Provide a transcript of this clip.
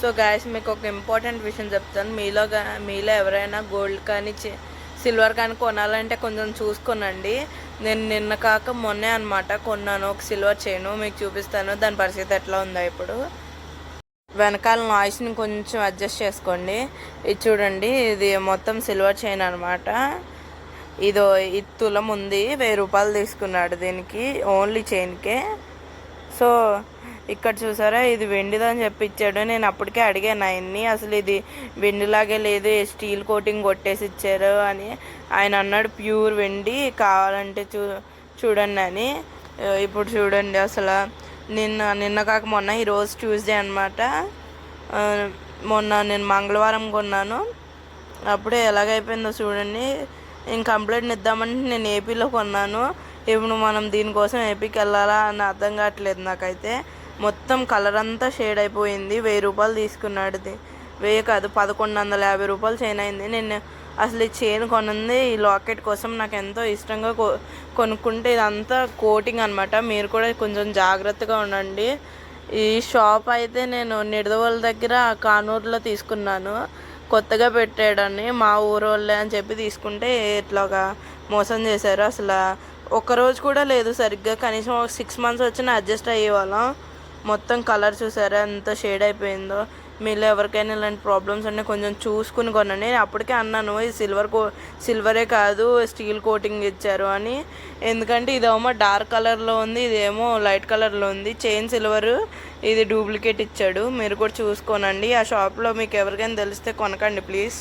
So guys మీకు ఒక important విషయం చెప్తాను. మీలో ఎవరైనా గోల్డ్ కానీ సిల్వర్ కానీ కొనాలంటే కొంచెం చూసుకోనండి. నేను నిన్న కాక మొన్నే అనమాట కొన్నాను ఒక సిల్వర్ చైను. మీకు చూపిస్తాను దాని పరిస్థితి ఎట్లా ఉందో. ఇప్పుడు వెనకాల నాయిస్ని కొంచెం అడ్జస్ట్ చేసుకోండి. ఇది చూడండి, ఇది మొత్తం సిల్వర్ చైన్ అనమాట. ఇదో ఇది తులం ఉంది, 1000 రూపాయలు తీసుకున్నాడు దీనికి, ఓన్లీ చైన్కే. సో ఇక్కడ చూసారా, ఇది వెండిదని చెప్పి ఇచ్చాడు. నేను అప్పటికే అడిగాను ఆయన్ని, అసలు ఇది వెండిలాగే లేదు, స్టీల్ కోటింగ్ కొట్టేసి ఇచ్చారు అని. ఆయన అన్నాడు ప్యూర్ వెండి, కావాలంటే చూడండి అని. ఇప్పుడు చూడండి, అసలు నిన్న కాక మొన్న, ఈరోజు ట్యూస్డే అనమాట. మొన్న నేను మంగళవారం కొన్నాను, అప్పుడే ఎలాగైపోయిందో చూడండి. నేను కంప్లైంట్ ఇద్దామంటే నేను ఏపీలో కొన్నాను, ఇప్పుడు మనం దీనికోసం ఏపీకి వెళ్ళాలా అని అర్థం కావట్లేదు నాకైతే. మొత్తం కలర్ అంతా షేడ్ అయిపోయింది. 1000 రూపాయలు తీసుకున్నాడు. 1000 కాదు, 1150 రూపాయలు చైన్ అయింది. నేను అసలు ఈ చైన్ కొనుంది ఈ లాకెట్ కోసం, నాకు ఎంతో ఇష్టంగా కొనుక్కుంటే. ఇదంతా కోటింగ్ అనమాట. మీరు కూడా కొంచెం జాగ్రత్తగా ఉండండి. ఈ షాప్ అయితే నేను నిడదవోలు దగ్గర కానూరులో తీసుకున్నాను. కొత్తగా పెట్టాడని మా ఊరు వాళ్ళే అని చెప్పి తీసుకుంటే ఇట్లాగా మోసం చేశారు. అసలు ఒక్కరోజు కూడా లేదు సరిగ్గా, కనీసం ఒక 6 మంత్స్ వచ్చినా అడ్జస్ట్ అయ్యేవాళ్ళం. మొత్తం కలర్ చూసారా ఎంత షేడ్ అయిపోయిందో. మీలో ఎవరికైనా ఇలాంటి ప్రాబ్లమ్స్ ఉన్నాయి కొంచెం చూసుకుని కొనండి. నేను అప్పటికే అన్నాను ఇది సిల్వరే కాదు స్టీల్ కోటింగ్ ఇచ్చారు అని. ఎందుకంటే ఇదేమో డార్క్ కలర్లో ఉంది, ఇదేమో లైట్ కలర్లో ఉంది. చైన్ సిల్వరు, ఇది డూప్లికేట్ ఇచ్చాడు. మీరు కూడా చూసుకోనండి. ఆ షాప్లో మీకు ఎవరికైనా తెలిస్తే కొనకండి ప్లీజ్.